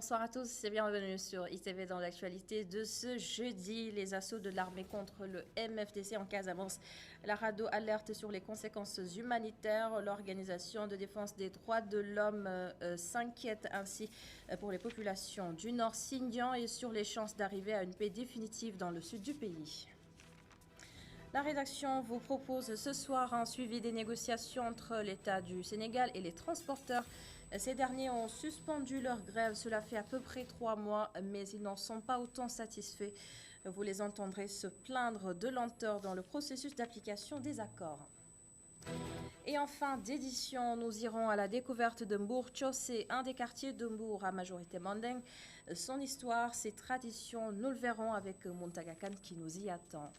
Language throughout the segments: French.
Bonsoir à tous et bienvenue sur ITV dans l'actualité de ce jeudi. Les assauts de l'armée contre le MFDC en Casamance. La RADDHO alerte sur les conséquences humanitaires. L'Organisation de défense des droits de l'homme s'inquiète ainsi pour les populations du Nord Sindian et sur les chances d'arriver à une paix définitive dans le sud du pays. La rédaction vous propose ce soir un suivi des négociations entre l'État du Sénégal et les transporteurs. Ces derniers ont suspendu leur grève. Cela fait à peu près 3 mois, mais ils n'en sont pas autant satisfaits. Vous les entendrez se plaindre de lenteur dans le processus d'application des accords. Et en fin d'édition, nous irons à la découverte de Mbour Tchossé, un des quartiers de Mbour à majorité mandingue. Son histoire, ses traditions, nous le verrons avec Muntaga Khan qui nous y attend.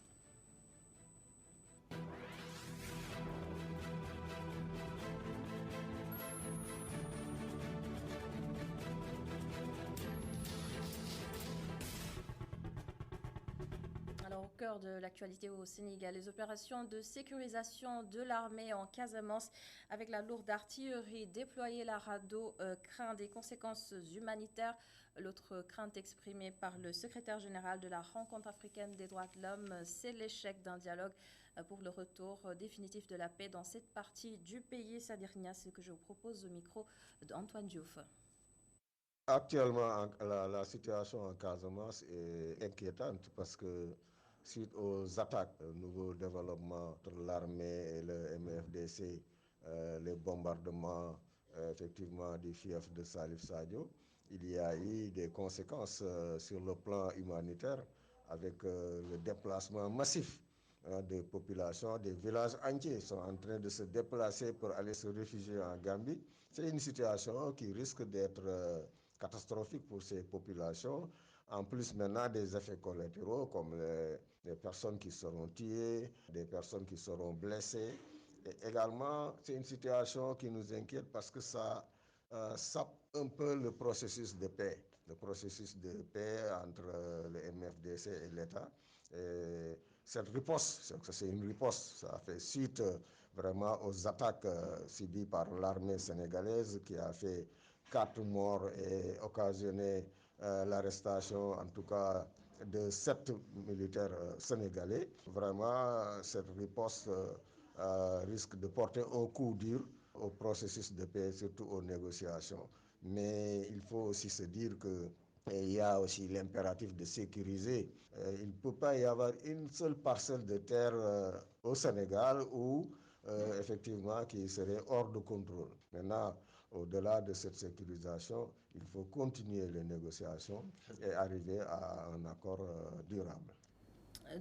Alors, au cœur de l'actualité au Sénégal, les opérations de sécurisation de l'armée en Casamance avec la lourde artillerie déployée, la RADDHO craint des conséquences humanitaires. L'autre crainte exprimée par le secrétaire général de la Rencontre africaine des droits de l'homme, c'est l'échec d'un dialogue pour le retour définitif de la paix dans cette partie du pays. Sadirnia, c'est ce que je vous propose au micro d'Antoine Diouf. Actuellement, la situation en Casamance est inquiétante parce que suite aux attaques, nouveaux développements entre l'armée et le MFDC, les bombardements effectivement du fief de Salif Sadio, il y a eu des conséquences sur le plan humanitaire avec le déplacement massif des populations, des villages entiers sont en train de se déplacer pour aller se réfugier en Gambie. C'est une situation qui risque d'être catastrophique pour ces populations. En plus maintenant des effets collatéraux comme les personnes qui seront tuées, des personnes qui seront blessées. Et également, c'est une situation qui nous inquiète parce que ça sape un peu le processus de paix entre le MFDC et l'État. Et cette riposte, c'est une riposte, ça fait suite vraiment aux attaques subies par l'armée sénégalaise qui a fait 4 morts et occasionné l'arrestation en tout cas de 7 militaires sénégalais. Vraiment, cette riposte risque de porter un coup dur au processus de paix, surtout aux négociations. Mais il faut aussi se dire que il y a aussi l'impératif de sécuriser. Il ne peut pas y avoir une seule parcelle de terre au Sénégal où effectivement qui serait hors de contrôle. Maintenant, au-delà de cette sécurisation, il faut continuer les négociations et arriver à un accord durable.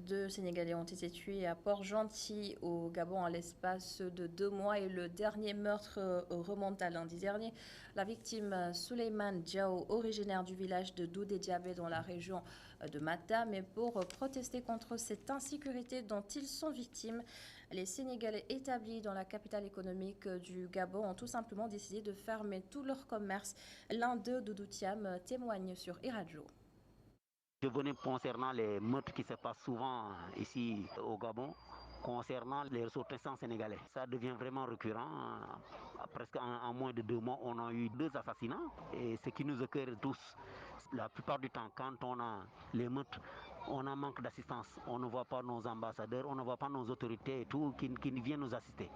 2 Sénégalais ont été tués à Port-Gentil, au Gabon, à l'espace de 2 mois. Et le dernier meurtre remonte à lundi dernier. La victime, Souleymane Diao, originaire du village de Doudé-Diabé, dans la région de Matam. Et pour protester contre cette insécurité dont ils sont victimes, les Sénégalais établis dans la capitale économique du Gabon ont tout simplement décidé de fermer tout leur commerce. L'un d'eux, Doudou Thiam, témoigne sur iRadio. Je venais concernant les meurtres qui se passent souvent ici au Gabon, concernant les ressortissants sénégalais. Ça devient vraiment récurrent. Presque en moins de 2 mois, on a eu 2 assassinats. Et ce qui nous écœure tous, la plupart du temps, quand on a les meurtres, on a manque d'assistance. On ne voit pas nos ambassadeurs, on ne voit pas nos autorités et tout qui viennent nous assister.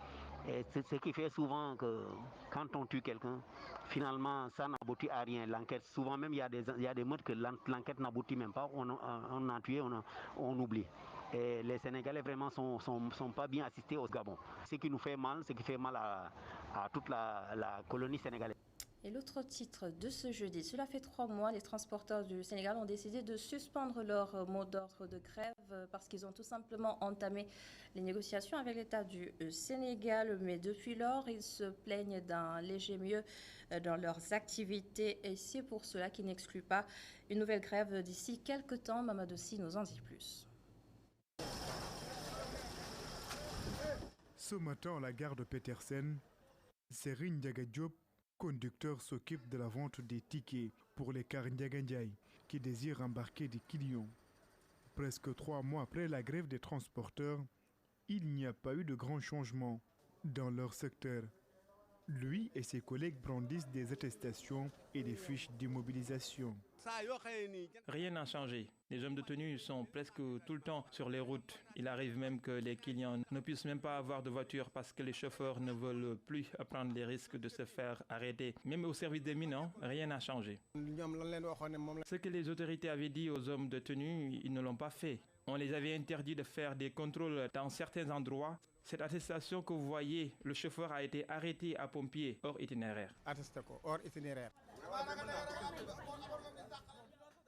Et c'est ce qui fait souvent que quand on tue quelqu'un, finalement, ça n'aboutit à rien. L'enquête, souvent même, il y a des meurtres que l'enquête n'aboutit même pas. On a tué, on oublie. Et les Sénégalais vraiment sont pas bien assistés au Gabon. Ce qui nous fait mal, ce qui fait mal à toute la colonie sénégalaise. Et l'autre titre de ce jeudi, cela fait 3 mois, les transporteurs du Sénégal ont décidé de suspendre leur mot d'ordre de grève parce qu'ils ont tout simplement entamé les négociations avec l'État du Sénégal. Mais depuis lors, ils se plaignent d'un léger mieux dans leurs activités et c'est pour cela qu'ils n'excluent pas une nouvelle grève d'ici quelques temps. Mamadossi nous en dit plus. Ce matin, à la gare de Petersen, Serigne Ndiaga Diop, conducteur, s'occupe de la vente des tickets pour les cars Ndiaga Ndiaye qui désirent embarquer des clients. Presque 3 mois après la grève des transporteurs, il n'y a pas eu de grands changements dans leur secteur. Lui et ses collègues brandissent des attestations et des fiches d'immobilisation. Rien n'a changé. Les hommes de tenue sont presque tout le temps sur les routes. Il arrive même que les clients ne puissent même pas avoir de voiture parce que les chauffeurs ne veulent plus prendre les risques de se faire arrêter. Même au service des mines, rien n'a changé. Ce que les autorités avaient dit aux hommes de tenue, ils ne l'ont pas fait. On les avait interdit de faire des contrôles dans certains endroits. Cette attestation que vous voyez, le chauffeur a été arrêté à Pompier, hors itinéraire.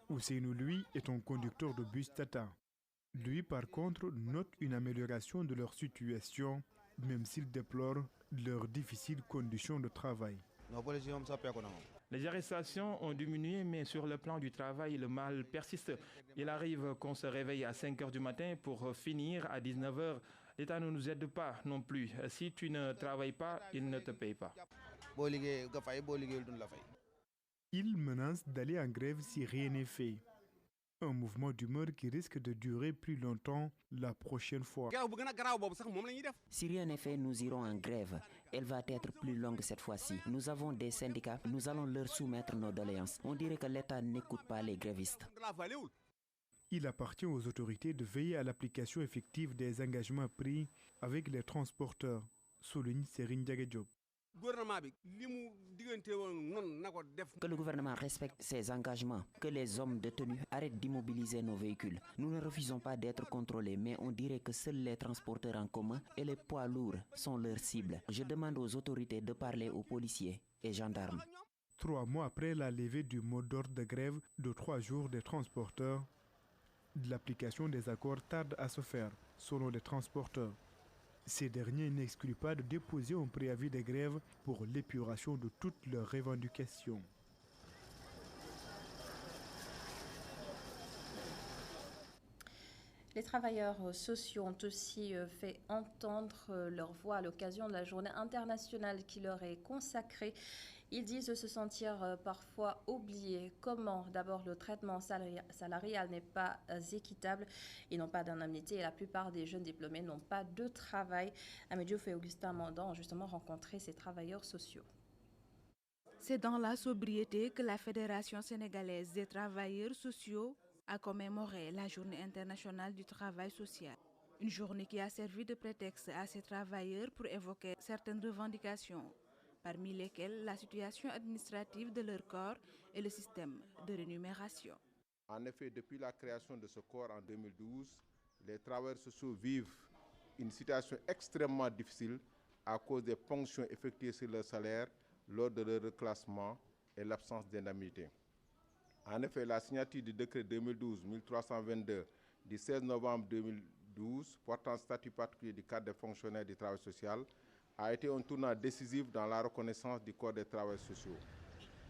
Ousseinou, lui, est un conducteur de bus Tata. Lui, par contre, note une amélioration de leur situation, même s'il déplore leurs difficiles conditions de travail. Les arrestations ont diminué, mais sur le plan du travail, le mal persiste. Il arrive qu'on se réveille à 5 h du matin pour finir à 19 h. L'État ne nous aide pas non plus. Si tu ne travailles pas, il ne te paye pas. Il menace d'aller en grève si rien n'est fait. Un mouvement d'humeur qui risque de durer plus longtemps la prochaine fois. Si rien n'est fait, nous irons en grève. Elle va être plus longue cette fois-ci. Nous avons des syndicats, nous allons leur soumettre nos doléances. On dirait que l'État n'écoute pas les grévistes. Il appartient aux autorités de veiller à l'application effective des engagements pris avec les transporteurs, souligne Serigne Ndiaga Diop. Que le gouvernement respecte ses engagements, que les hommes de tenue arrêtent d'immobiliser nos véhicules. Nous ne refusons pas d'être contrôlés, mais on dirait que seuls les transporteurs en commun et les poids lourds sont leurs cibles. Je demande aux autorités de parler aux policiers et gendarmes. 3 mois après la levée du mot d'ordre de grève de 3 jours des transporteurs, l'application des accords tarde à se faire, selon les transporteurs. Ces derniers n'excluent pas de déposer un préavis de grève pour l'épuration de toutes leurs revendications. Les travailleurs sociaux ont aussi fait entendre leur voix à l'occasion de la journée internationale qui leur est consacrée. Ils disent se sentir parfois oubliés. Comment? D'abord, le traitement salarial n'est pas équitable. Ils n'ont pas d'indemnité et la plupart des jeunes diplômés n'ont pas de travail. Amédiouf et Augustin Mandan ont justement rencontré ces travailleurs sociaux. C'est dans la sobriété que la Fédération sénégalaise des travailleurs sociaux a commémoré la Journée internationale du travail social. Une journée qui a servi de prétexte à ces travailleurs pour évoquer certaines revendications, parmi lesquelles la situation administrative de leur corps et le système de rémunération. En effet, depuis la création de ce corps en 2012, les travailleurs sociaux vivent une situation extrêmement difficile à cause des ponctions effectuées sur leur salaire lors de leur reclassement et l'absence d'indemnité. En effet, la signature du décret 2012-1322 du 16 novembre 2012 portant statut particulier du cadre des fonctionnaires du travail social a été un tournant décisif dans la reconnaissance du corps des travailleurs sociaux.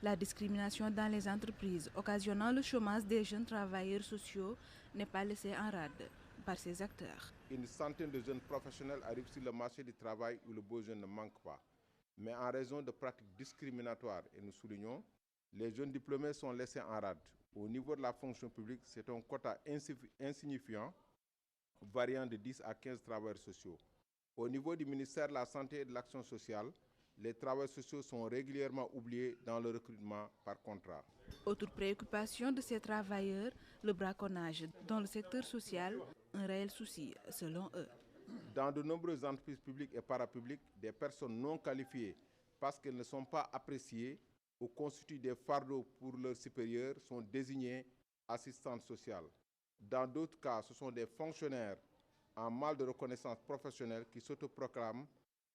La discrimination dans les entreprises occasionnant le chômage des jeunes travailleurs sociaux n'est pas laissée en rade par ces acteurs. Une centaine de jeunes professionnels arrivent sur le marché du travail où le besoin ne manque pas. Mais en raison de pratiques discriminatoires, et nous soulignons, les jeunes diplômés sont laissés en rade. Au niveau de la fonction publique, c'est un quota insignifiant, variant de 10 à 15 travailleurs sociaux. Au niveau du ministère de la Santé et de l'Action sociale, les travailleurs sociaux sont régulièrement oubliés dans le recrutement par contrat. Autre préoccupation de ces travailleurs, le braconnage dans le secteur social, un réel souci selon eux. Dans de nombreuses entreprises publiques et parapubliques, des personnes non qualifiées, parce qu'elles ne sont pas appréciées ou constituent des fardeaux pour leurs supérieurs, sont désignées assistantes sociales. Dans d'autres cas, ce sont des fonctionnaires en mal de reconnaissance professionnelle qui s'autoproclament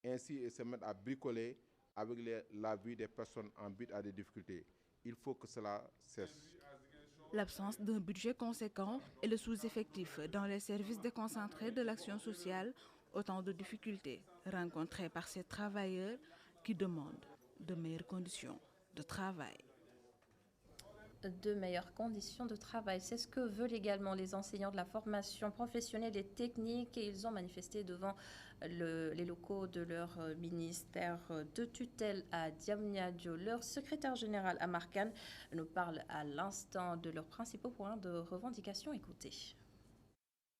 ainsi et se mettent à bricoler avec la vie des personnes en but à des difficultés. Il faut que cela cesse. L'absence d'un budget conséquent et le sous-effectif dans les services déconcentrés de l'action sociale, autant de difficultés rencontrées par ces travailleurs qui demandent de meilleures conditions de travail. De meilleures conditions de travail. C'est ce que veulent également les enseignants de la formation professionnelle et technique et ils ont manifesté devant les locaux de leur ministère de tutelle à Diamniadio. Leur secrétaire général Amar Khan nous parle à l'instant de leurs principaux points de revendication. Écoutez.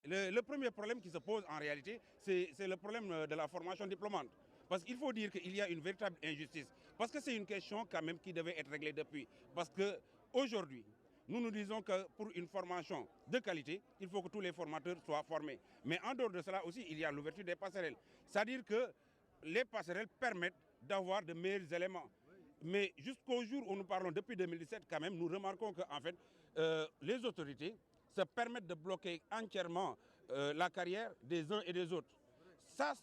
Le premier problème qui se pose en réalité, c'est le problème de la formation diplômante. Parce qu'il faut dire qu'il y a une véritable injustice. Parce que c'est une question quand même qui devait être réglée depuis. Parce qu'aujourd'hui, nous disons que pour une formation de qualité, il faut que tous les formateurs soient formés. Mais en dehors de cela aussi, il y a l'ouverture des passerelles. C'est-à-dire que les passerelles permettent d'avoir de meilleurs éléments. Mais jusqu'au jour où nous parlons, depuis 2017 quand même, nous remarquons qu'en fait, les autorités se permettent de bloquer entièrement la carrière des uns et des autres. Ça,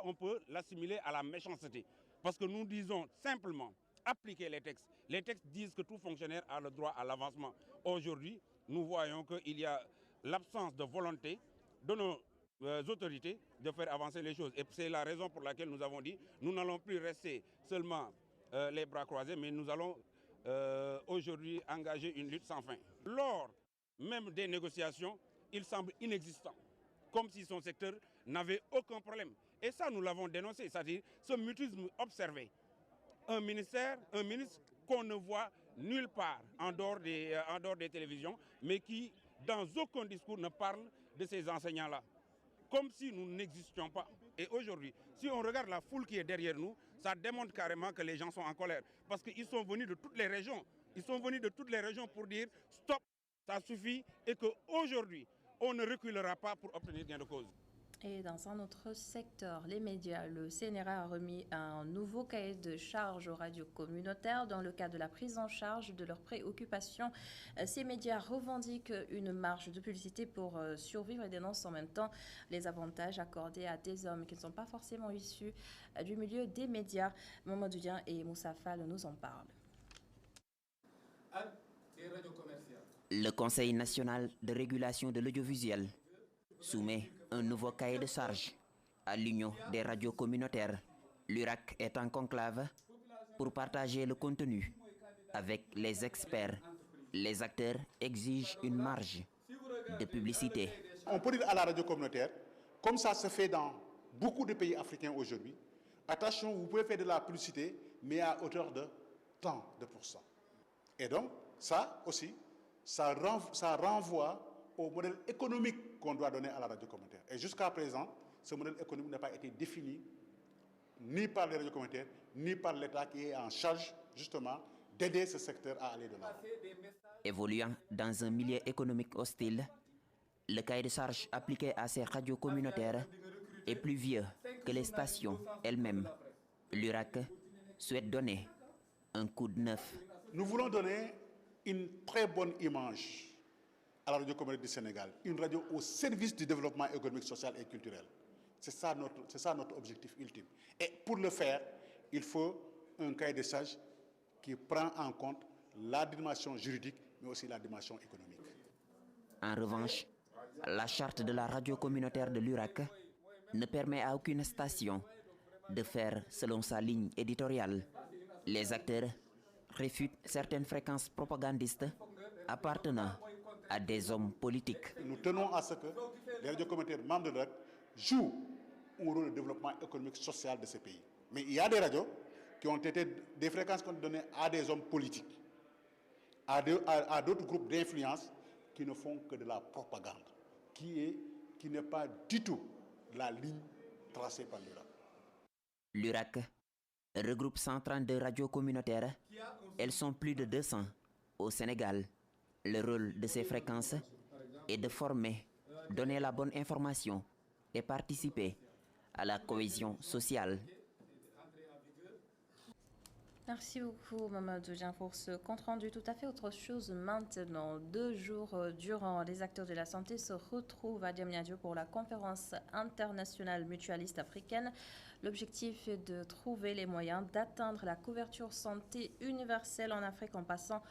on peut l'assimiler à la méchanceté. Parce que nous disons simplement appliquer les textes. Les textes disent que tout fonctionnaire a le droit à l'avancement. Aujourd'hui, nous voyons qu'il y a l'absence de volonté de nos autorités de faire avancer les choses. Et c'est la raison pour laquelle nous avons dit nous n'allons plus rester seulement les bras croisés, mais nous allons aujourd'hui engager une lutte sans fin. Lors même des négociations, il semble inexistant, comme si son secteur n'avait aucun problème. Et ça, nous l'avons dénoncé, c'est-à-dire ce mutisme observé. Un ministre qu'on ne voit nulle part en dehors des télévisions, mais qui, dans aucun discours, ne parle de ces enseignants-là. Comme si nous n'existions pas. Et aujourd'hui, si on regarde la foule qui est derrière nous, ça démontre carrément que les gens sont en colère. Parce qu'ils sont venus de toutes les régions. Ils sont venus de toutes les régions pour dire stop, ça suffit, et qu'aujourd'hui, on ne reculera pas pour obtenir gain de cause. Et dans un autre secteur, les médias, le CNRA a remis un nouveau cahier de charges aux radios communautaires dans le cadre de la prise en charge de leurs préoccupations. Ces médias revendiquent une marge de publicité pour survivre et dénoncent en même temps les avantages accordés à des hommes qui ne sont pas forcément issus du milieu des médias. Mamadou Dian et Moussa Fall nous en parlent. Le Conseil national de régulation de l'audiovisuel soumet un nouveau cahier de charges à l'Union des radios communautaires. L'URAC est en conclave pour partager le contenu avec les experts. Les acteurs exigent une marge de publicité. On peut dire à la radio communautaire, comme ça se fait dans beaucoup de pays africains aujourd'hui, attention, vous pouvez faire de la publicité, mais à hauteur de tant de pourcents. Et donc, ça aussi, ça renvoie au modèle économique qu'on doit donner à la radio communautaire. Et jusqu'à présent, ce modèle économique n'a pas été défini ni par les radios communautaires, ni par l'État qui est en charge, justement, d'aider ce secteur à aller de l'avant. Évoluant dans un milieu économique hostile, le cahier de charges appliqué à ces radios communautaires est plus vieux que les stations elles-mêmes. L'URAC souhaite donner un coup de neuf. Nous voulons donner une très bonne image à la radio communautaire du Sénégal, une radio au service du développement économique, social et culturel. C'est ça notre objectif ultime. Et pour le faire, il faut un cahier de charges qui prend en compte la dimension juridique, mais aussi la dimension économique. En revanche, la charte de la radio communautaire de l'URAC ne permet à aucune station de faire selon sa ligne éditoriale. Les acteurs réfutent certaines fréquences propagandistes appartenant à des hommes politiques. Nous tenons à ce que les radios communautaires membres de l'URAC jouent un rôle de développement économique social de ce pays. Mais il y a des radios qui ont été des fréquences qu'on données à des hommes politiques, à d'autres groupes d'influence qui ne font que de la propagande, qui n'est pas du tout la ligne tracée par l'URAC. L'URAC regroupe 132 radios communautaires. Elles sont plus de 200 au Sénégal. Le rôle de ces fréquences est de former, donner la bonne information et participer à la cohésion sociale. Merci beaucoup, Mamadou Dian, pour ce compte-rendu. Tout à fait autre chose maintenant. 2 jours durant, les acteurs de la santé se retrouvent à Diamniadio pour la conférence internationale mutualiste africaine. L'objectif est de trouver les moyens d'atteindre la couverture santé universelle en Afrique en passant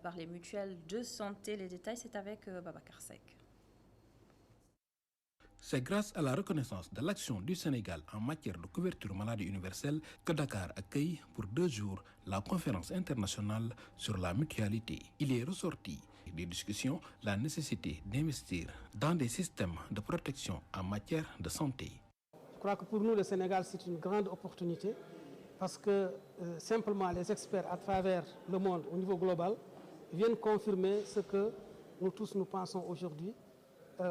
par les mutuelles de santé. Les détails, c'est avec Babacar Seck. C'est grâce à la reconnaissance de l'action du Sénégal en matière de couverture maladie universelle que Dakar accueille pour 2 jours la conférence internationale sur la mutualité. Il est ressorti des discussions la nécessité d'investir dans des systèmes de protection en matière de santé. Je crois que pour nous, le Sénégal, c'est une grande opportunité parce que simplement les experts à travers le monde au niveau global viennent confirmer ce que nous tous nous pensons aujourd'hui,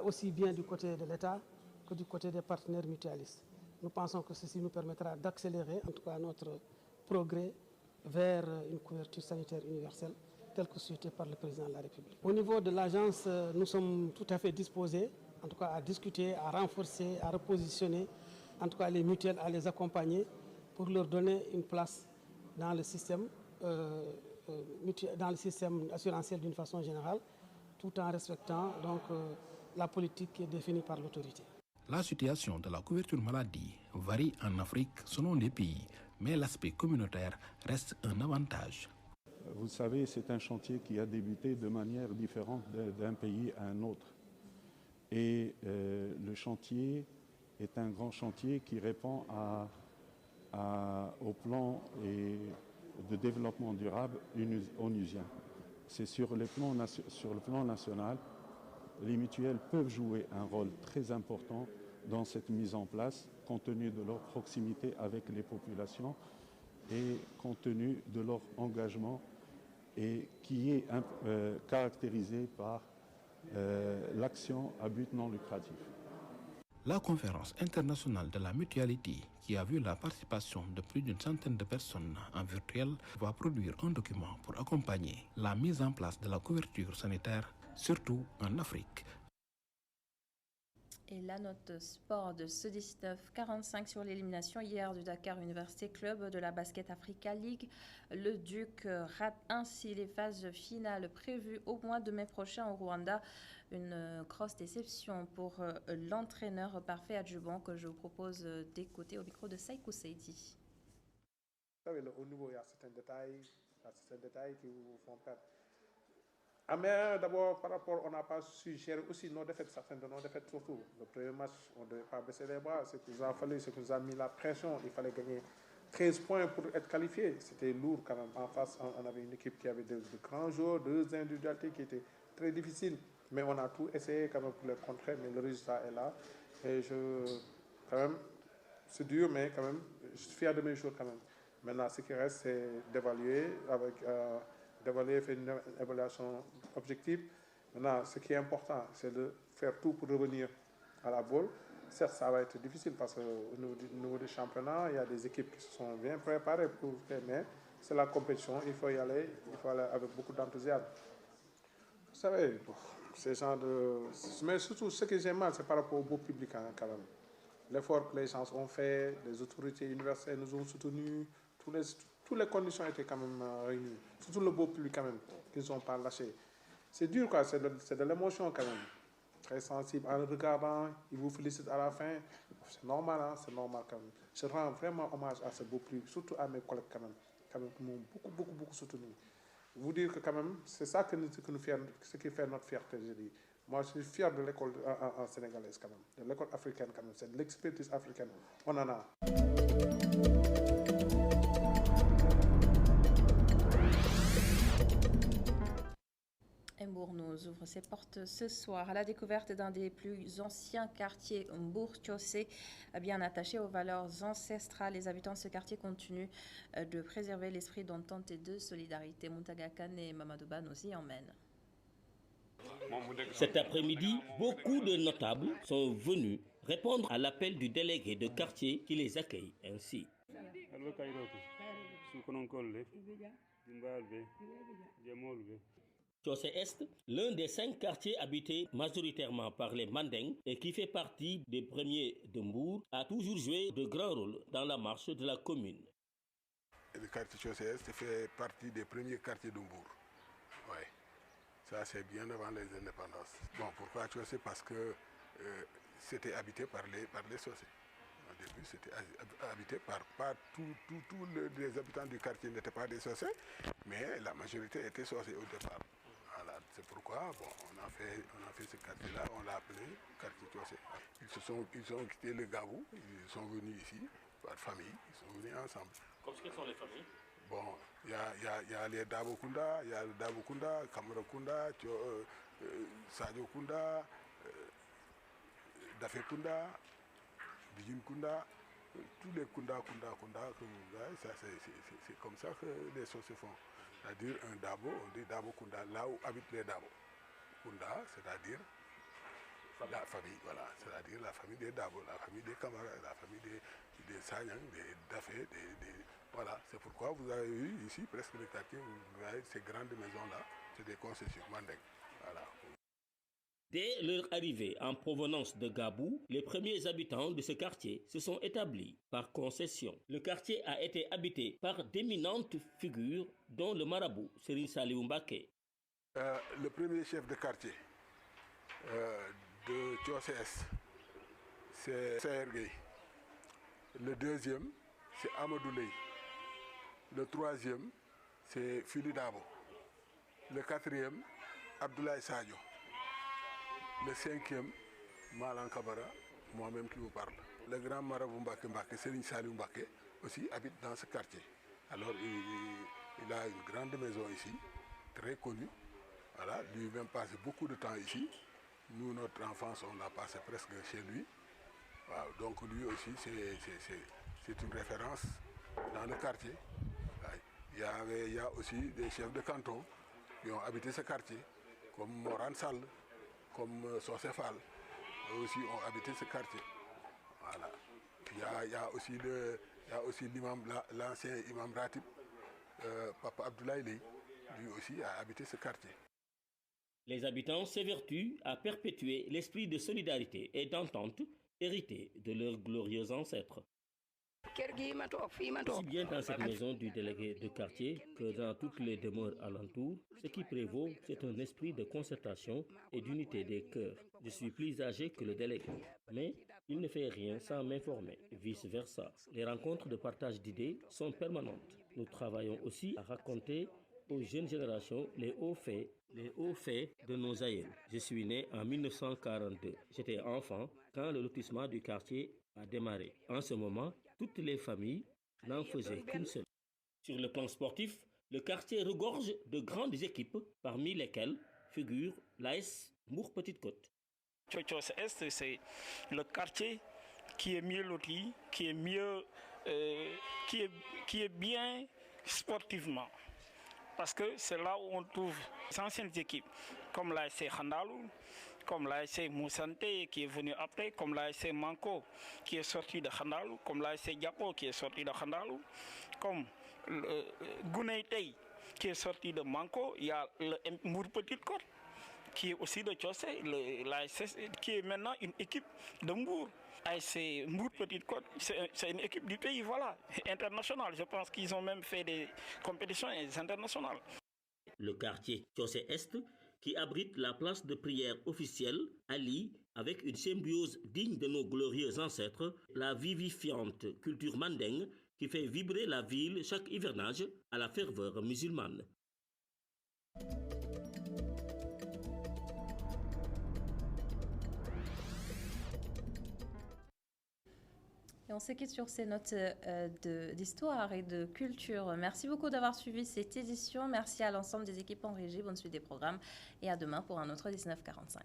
aussi bien du côté de l'État que du côté des partenaires mutualistes. Nous pensons que ceci nous permettra d'accélérer en tout cas notre progrès vers une couverture sanitaire universelle telle que souhaitée par le président de la République. Au niveau de l'agence, nous sommes tout à fait disposés en tout cas à discuter, à renforcer, à repositionner en tout cas les mutuelles, à les accompagner pour leur donner une place dans le système assurantiel d'une façon générale, tout en respectant donc la politique qui est définie par l'autorité. La situation de la couverture maladie varie en Afrique selon les pays, mais l'aspect communautaire reste un avantage. Vous savez, c'est un chantier qui a débuté de manière différente d'un pays à un autre. Et le chantier est un grand chantier qui répond au plan de développement durable onusien. C'est sur le plan national, les mutuelles peuvent jouer un rôle très important dans cette mise en place, compte tenu de leur proximité avec les populations et compte tenu de leur engagement et qui est caractérisé par l'action à but non lucratif. La conférence internationale de la mutualité, qui a vu la participation de plus d'une centaine de personnes en virtuel, va produire un document pour accompagner la mise en place de la couverture sanitaire, surtout en Afrique. Et la note sport de ce 19-45 sur l'élimination hier du Dakar Université Club de la Basket Africa League. Le Duc rate ainsi les phases finales prévues au mois de mai prochain au Rwanda. Une grosse déception pour l'entraîneur parfait adjuvant que je vous propose d'écouter au micro de Saïkou Seydi. Vous savez, au niveau, il y a certains détails qui vous font perdre. Ah mais d'abord, par rapport, on n'a pas su gérer aussi nos défaites, certaines de nos défaites surtout. Le premier match, on ne devait pas baisser les bras. Ce qu'il nous a fallu, ce qui nous a mis la pression. Il fallait gagner 13 points pour être qualifié. C'était lourd quand même. En face, on avait une équipe qui avait de grands joueurs, deux individualités qui étaient très difficiles. Mais on a tout essayé quand même pour les contrer, mais le résultat est là. Et quand même, c'est dur, mais quand même, je suis fier de mes joueurs quand même. Maintenant, ce qui reste, c'est d'évaluer faire une évaluation objective. Maintenant, ce qui est important, c'est de faire tout pour revenir à la balle. Certes, ça va être difficile parce qu'au niveau du championnat, il y a des équipes qui se sont bien préparées pour faire, mais c'est la compétition, il faut y aller, avec beaucoup d'enthousiasme. Vous savez, ces gens mais surtout, ce que j'ai mal, c'est par rapport au beau public quand même. L'effort que les gens ont fait, les autorités universitaires nous ont soutenus, toutes les conditions étaient quand même réunies. Surtout le beau public quand même, qu'ils n'ont pas lâché. C'est dur quoi, c'est de l'émotion quand même. Très sensible en le regardant, ils vous félicitent à la fin. C'est normal, hein, c'est normal quand même. Je rends vraiment hommage à ce beau public, surtout à mes collègues quand même qui m'ont beaucoup soutenu. Vous dire que quand même, c'est ça ce qui fait notre fierté, je dis. Moi, je suis fier de l'école sénégalaise quand même, de l'école africaine quand même. C'est de l'expertise africaine. On en a. Mbour nous ouvre ses portes ce soir à la découverte d'un des plus anciens quartiers Mbour-Tchossé, bien attaché aux valeurs ancestrales. Les habitants de ce quartier continuent de préserver l'esprit d'entente et de solidarité. Mountaga Kane et Mamadou Ban aussi emmènent. Cet après-midi, beaucoup de notables sont venus répondre à l'appel du délégué de quartier qui les accueille ainsi. Tchossé Est, l'un des 5 quartiers habités majoritairement par les Mandingues et qui fait partie des premiers de Mbour, a toujours joué de grands rôles dans la marche de la commune. Le quartier Tchossé Est fait partie des premiers quartiers de Mbour. Ouais. Ça, c'est bien avant les indépendances. Bon, pourquoi Tchossé? Parce que c'était habité par les Sossés. Au début, c'était habité par tous les habitants du quartier n'étaient pas des Sossés, mais la majorité était Sossés au départ. Voilà, c'est pourquoi on a fait ce quartier-là, on l'a appelé quartier Tchossé. Ils ont quitté le Gabou, ils sont venus ici par famille, ils sont venus ensemble. Quelles sont les familles? Bon, il y a les Dabo Kunda, il y a le Dabo Kunda, Kamara Kunda, Sadio Kunda, Dafé Kunda, Bijin Kunda, tous les Kunda, c'est comme ça que les choses se font. C'est-à-dire un Dabo, on dit Dabo Kunda, là où habitent les Dabo. Kunda, c'est-à-dire La famille, voilà, c'est-à-dire la famille des Dabo, la famille des Camara, la famille des Sanyang, des Dafé, voilà, c'est pourquoi vous avez eu ici presque le quartier, vous avez ces grandes maisons-là, c'est des concessions, Mandeng, voilà. Dès leur arrivée en provenance de Gabou, les premiers habitants de ce quartier se sont établis par concession. Le quartier a été habité par d'éminentes figures, dont le marabout Serigne Saliou Mbacké. Le premier chef de quartier de Tchosses, c'est Saher Gueye. Le deuxième, c'est Amadou Ley. Le troisième, c'est Fili Dabo. Le quatrième, Abdoulaye Sadio. Le cinquième, Malan Kabara, moi-même qui vous parle. Le grand marabout Mbacké Mbacké, Serigne Saliou Mbacké, aussi habite dans ce quartier. Alors il a une grande maison ici, très connue. Voilà, lui-même passe beaucoup de temps ici. Nous, notre enfance, on l'a passé presque chez lui. Voilà, donc lui aussi, c'est une référence dans le quartier. Il y a aussi des chefs de canton qui ont habité ce quartier, comme Moran Sall, comme Socéfal, eux aussi ont habité ce quartier. Voilà. Il y a aussi l'imam, l'ancien imam Ratib, Papa Abdoulaye Ley, lui aussi a habité ce quartier. Les habitants s'évertuent à perpétuer l'esprit de solidarité et d'entente hérité de leurs glorieux ancêtres. Aussi bien dans cette maison du délégué de quartier que dans toutes les demeures alentours, ce qui prévaut, c'est un esprit de concertation et d'unité des cœurs. Je suis plus âgé que le délégué, mais il ne fait rien sans m'informer, vice-versa. Les rencontres de partage d'idées sont permanentes. Nous travaillons aussi à raconter aux jeunes générations les hauts faits de nos aïeux. Je suis né en 1942. J'étais enfant quand le lotissement du quartier a démarré. En ce moment, toutes les familles n'en faisaient qu'une seule. Sur le plan sportif, le quartier regorge de grandes équipes, parmi lesquelles figure l'AS Mbour Petite Côte. Tchotchos Est, c'est le quartier qui est mieux loti, qui est bien sportivement. Parce que c'est là où on trouve les anciennes équipes, comme l'ASC Khandalou, comme l'ASC Moussante qui est venu après, comme l'ASC Manko qui est sorti de Khandalou, comme l'ASC Diapo qui est sorti de Khandalou, comme Gounaïtei qui est sorti de Manko. Il y a le Mbour Petite Côte qui est aussi de Tchossé, l'ASC qui est maintenant une équipe de Mbour. ASC Mbour Petite Côte, c'est une équipe du pays, voilà, internationale. Je pense qu'ils ont même fait des compétitions internationales. Le quartier Tchossé Est, qui abrite la place de prière officielle, allie, avec une symbiose digne de nos glorieux ancêtres, la vivifiante culture mandingue qui fait vibrer la ville chaque hivernage à la ferveur musulmane. Et on se quitte sur ces notes d'histoire et de culture. Merci beaucoup d'avoir suivi cette édition. Merci à l'ensemble des équipes en régie. Bonne suite des programmes et à demain pour un autre 19h45.